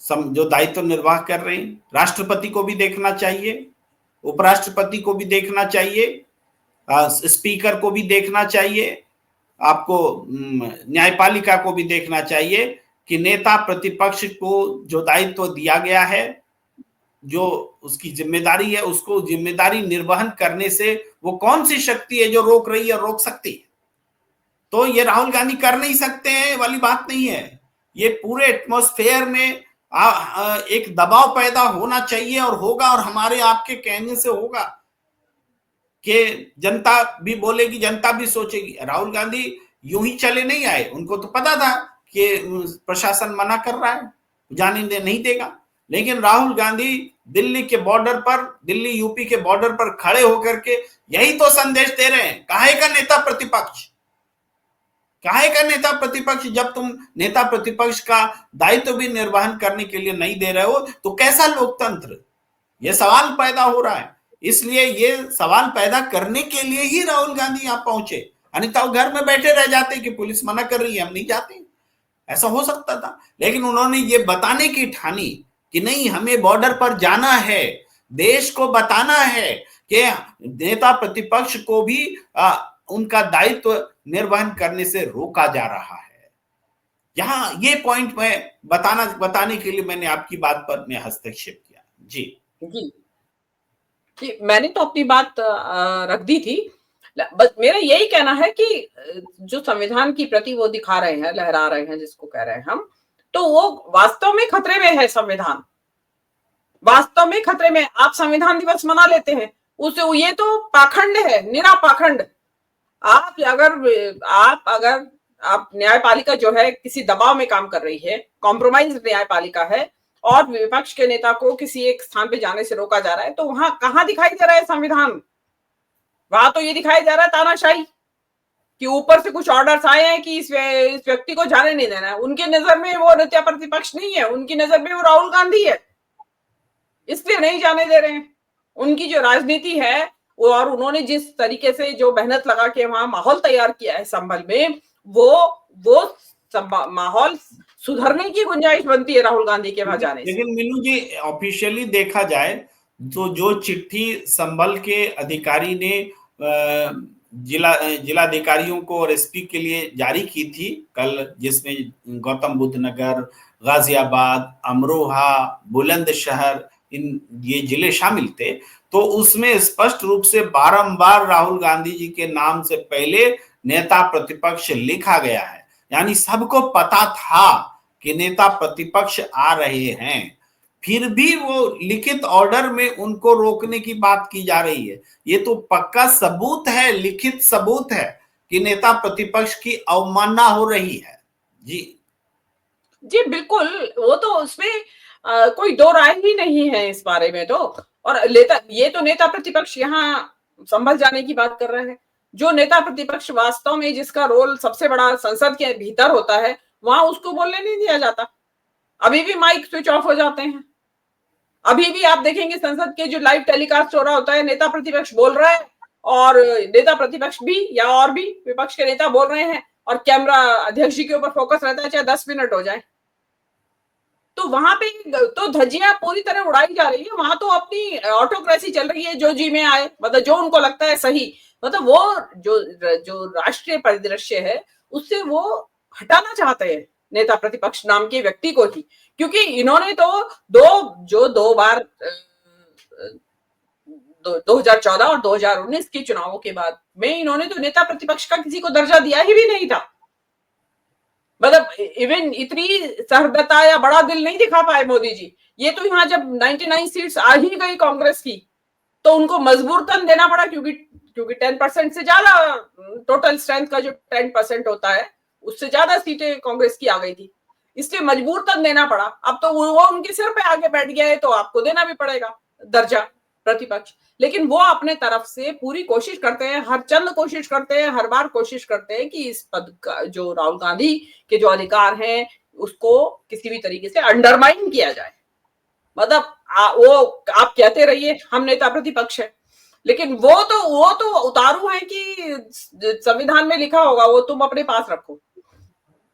जो दायित्व निर्वाह कर रहे हैं। राष्ट्रपति को भी देखना चाहिए, उपराष्ट्रपति को भी देखना चाहिए, स्पीकर को भी देखना चाहिए, आपको न्यायपालिका को भी देखना चाहिए कि नेता प्रतिपक्ष को जो दायित्व दिया गया है, जो उसकी जिम्मेदारी है, उसको जिम्मेदारी निर्वहन करने से वो कौन सी शक्ति है जो रोक रही है, रोक सकती है। तो ये राहुल गांधी कर नहीं सकते हैं वाली बात नहीं है। ये पूरे एटमॉस्फेयर में एक दबाव पैदा होना चाहिए और होगा, और हमारे आपके कहने से होगा कि जनता भी बोलेगी, जनता भी सोचेगी। राहुल गांधी यूं ही चले नहीं आए, उनको तो पता था कि प्रशासन मना कर रहा है, जाने नहीं देगा। लेकिन राहुल गांधी दिल्ली के बॉर्डर पर, दिल्ली यूपी के बॉर्डर पर खड़े होकर के यही तो संदेश दे रहे हैं, काहे का नेता प्रतिपक्ष, काहे का नेता प्रतिपक्ष। जब तुम नेता प्रतिपक्ष का दायित्व भी निर्वहन करने के लिए नहीं दे रहे हो तो कैसा लोकतंत्र? यह सवाल पैदा हो रहा है। इसलिए ये सवाल पैदा करने के लिए ही राहुल गांधी यहाँ पहुंचे, अन्यथा वो घर में बैठे रह जाते कि पुलिस मना कर रही है, हम नहीं जाते। ऐसा हो सकता था, लेकिन उन्होंने ये बताने की ठानी कि नहीं, हमें बॉर्डर पर जाना है, देश को बताना है कि नेता प्रतिपक्ष को भी उनका दायित्व निर्वहन करने से रोका जा रहा है। यहाँ ये पॉइंट मैं बताने के लिए मैंने आपकी बात पर मैं हस्तक्षेप किया। जी मैंने तो अपनी बात रख दी थी। बस मेरा यही कहना है कि जो संविधान की प्रति वो दिखा रहे हैं, लहरा रहे हैं, जिसको कह रहे हैं हम, तो वो वास्तव में खतरे में है। संविधान वास्तव में खतरे में। आप संविधान दिवस मना लेते हैं, उसे ये तो पाखंड है, निरा पाखंड। आप न्यायपालिका जो है किसी दबाव में काम कर रही है, कॉम्प्रोमाइज न्यायपालिका है, और विपक्ष के नेता को किसी एक स्थान पे जाने से रोका जा रहा है, तो वहां कहां दिखाई दे रहा है संविधान? वहां तो ये दिखाई दे रहा है तानाशाही, कि ऊपर से कुछ ऑर्डर्स आए हैं कि इस व्यक्ति को जाने नहीं देना है। उनके नजर में वो नेता प्रतिपक्ष नहीं है, उनकी नजर में वो राहुल गांधी है, इसलिए नहीं जाने दे रहे हैं। उनकी जो राजनीति है और उन्होंने जिस तरीके से जो मेहनत लगा के वहां माहौल तैयार किया है संभल में, वो माहौल सुधरने की गुंजाइश बनती है राहुल गांधी के वहां जाने से। लेकिन मीनू जी, ऑफिशियली देखा जाए तो जो चिट्ठी संभल के अधिकारी ने जिलाधिकारियों को और एसपी के लिए जारी की थी कल, जिसमें गौतम बुद्ध नगर, गाजियाबाद, अमरोहा, बुलंदशहर, ये जिले शामिल थे, तो उसमें स्पष्ट रूप से बारंबार राहुल गांधी जी के नाम से पहले नेता प्रतिपक्ष लिखा गया है। यानी सबको पता था कि नेता प्रतिपक्ष आ रहे हैं, फिर भी वो लिखित ऑर्डर में उनको रोकने की बात की जा रही है। ये तो पक्का सबूत है, लिखित सबूत है कि नेता प्रतिपक्ष की अवमानना हो रही है। जी बिल्कुल, वो तो उसमें कोई दो राय ही नहीं है इस बारे में। तो और ये तो नेता प्रतिपक्ष यहाँ संभल जाने की बात कर रहे हैं। जो नेता प्रतिपक्ष वास्तव में जिसका रोल सबसे बड़ा संसद के भीतर होता है, वहां उसको बोलने नहीं दिया जाता, अभी भी माइक स्विच ऑफ हो जाते हैं। अभी भी आप देखेंगे संसद के जो लाइव टेलीकास्ट हो रहा होता है, नेता प्रतिपक्ष बोल रहा है और नेता प्रतिपक्ष भी या और भी विपक्ष के नेता बोल रहे हैं और कैमरा अध्यक्ष जी के ऊपर फोकस रहता है, चाहे 10 मिनट हो जाए। तो वहां पे तो धज्जियां पूरी तरह उड़ाई जा रही है, वहां तो अपनी ऑटोक्रेसी चल रही है, जो जी में आए, मतलब जो उनको लगता है सही, मतलब वो जो राष्ट्रीय परिदृश्य है उससे वो हटाना चाहते हैं नेता प्रतिपक्ष नाम के व्यक्ति को ही, क्योंकि इन्होंने तो 2 बार 2014 और 2019 के चुनावों के बाद में इन्होंने तो नेता प्रतिपक्ष का किसी को दर्जा दिया ही भी नहीं था, मतलब इवन इतनी सहृदयता या बड़ा दिल नहीं दिखा पाए मोदी जी। ये तो यहाँ जब 99 सीट्स आ ही गई कांग्रेस की तो उनको मजबूरतन देना पड़ा, क्योंकि 10% से ज्यादा टोटल स्ट्रेंथ का जो 10% होता है उससे ज्यादा सीटें कांग्रेस की आ गई थी, इसलिए मजबूरतन देना पड़ा। अब तो वो उनके सिर पे आके बैठ गया है तो आपको देना भी पड़ेगा दर्जा प्रतिपक्ष। लेकिन वो अपने तरफ से पूरी कोशिश करते हैं, हर चंद कोशिश करते हैं, हर बार कोशिश करते हैं कि इस पद का जो राहुल गांधी के जो अधिकार हैं उसको किसी भी तरीके से अंडरमाइन किया जाए। मतलब वो आप कहते रहिए हम नेता प्रतिपक्ष है, लेकिन वो तो उतारू है कि संविधान में लिखा होगा वो तुम अपने पास रखो।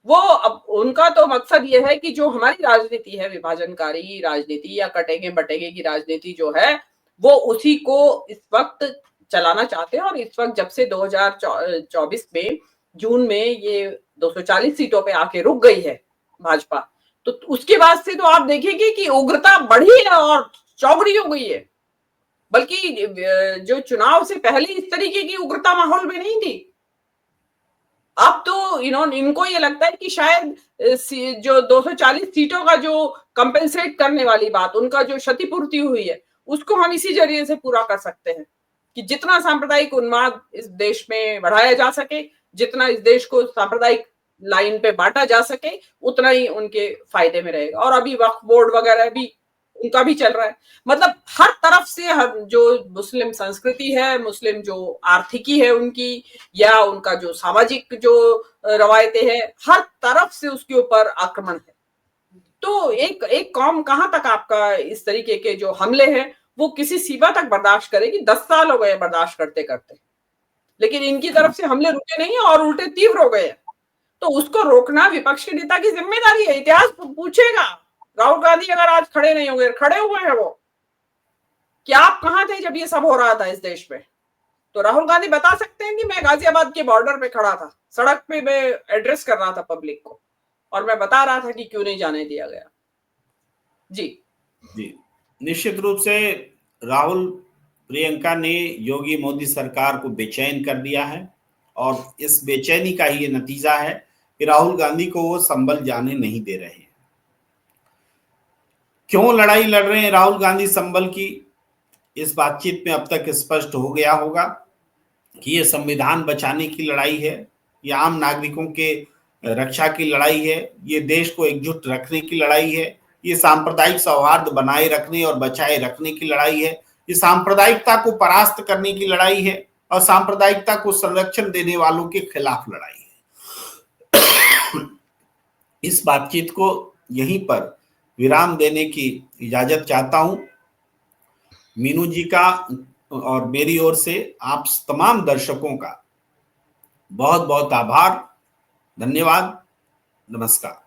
वो अब उनका तो मकसद ये है कि जो हमारी राजनीति है, विभाजनकारी राजनीति या कटेंगे बटेंगे की राजनीति जो है, वो उसी को इस वक्त चलाना चाहते हैं। और इस वक्त जब से 2024 में जून में ये 240 सीटों पे आके रुक गई है भाजपा, तो उसके बाद से तो आप देखेंगे कि उग्रता बढ़ी है और चौगड़ी हो गई है, बल्कि जो चुनाव से पहले इस तरीके की उग्रता माहौल में नहीं थी। अब तो इनको ये लगता है कि शायद जो 240 सीटों का जो कंपेंसेट करने वाली बात, उनका जो क्षतिपूर्ति हुई है, उसको हम इसी जरिए से पूरा कर सकते हैं कि जितना सांप्रदायिक उन्माद इस देश में बढ़ाया जा सके, जितना इस देश को सांप्रदायिक लाइन पे बांटा जा सके, उतना ही उनके फायदे में रहेगा। और अभी वक्फ बोर्ड वगैरह भी उनका भी चल रहा है, मतलब हर तरफ से जो मुस्लिम संस्कृति है, मुस्लिम जो आर्थिकी है उनकी, या उनका जो सामाजिक जो रवायतें हैं, हर तरफ से उसके ऊपर आक्रमण है। तो एक कौम कहां तक आपका इस तरीके के जो हमले हैं वो किसी सीमा तक बर्दाश्त करेगी? 10 साल हो गए बर्दाश्त करते करते, लेकिन इनकी तरफ से हमले रुके नहीं और उल्टे तीव्र हो गए। तो उसको रोकना विपक्ष के नेता की जिम्मेदारी है। इतिहास पूछेगा, राहुल गांधी अगर आज खड़े नहीं होंगे, खड़े हुए हैं वो, कि आप कहां थे जब ये सब हो रहा था इस देश में, तो राहुल गांधी बता सकते हैं कि मैं गाजियाबाद के बॉर्डर पे खड़ा था, सड़क पे मैं एड्रेस कर रहा था पब्लिक को, और मैं बता रहा था कि क्यों नहीं जाने दिया गया। जी निश्चित रूप से राहुल प्रियंका ने योगी मोदी सरकार को बेचैन कर दिया है, और इस बेचैनी का ही ये नतीजा है कि राहुल गांधी को वो संभल जाने नहीं दे रहे हैं। क्यों लड़ाई लड़ रहे हैं राहुल गांधी संभल की? इस बातचीत में अब तक स्पष्ट हो गया होगा कि ये संविधान बचाने की लड़ाई है, ये आम नागरिकों के रक्षा की लड़ाई है, ये देश को एकजुट रखने की लड़ाई है, ये सांप्रदायिक सौहार्द बनाए रखने और बचाए रखने की लड़ाई है, ये सांप्रदायिकता को परास्त करने की लड़ाई है और सांप्रदायिकता को संरक्षण देने वालों के खिलाफ लड़ाई है। इस बातचीत को यहीं पर विराम देने की इजाजत चाहता हूं। मीनू जी का और मेरी ओर से आप तमाम दर्शकों का बहुत बहुत आभार, धन्यवाद, नमस्कार।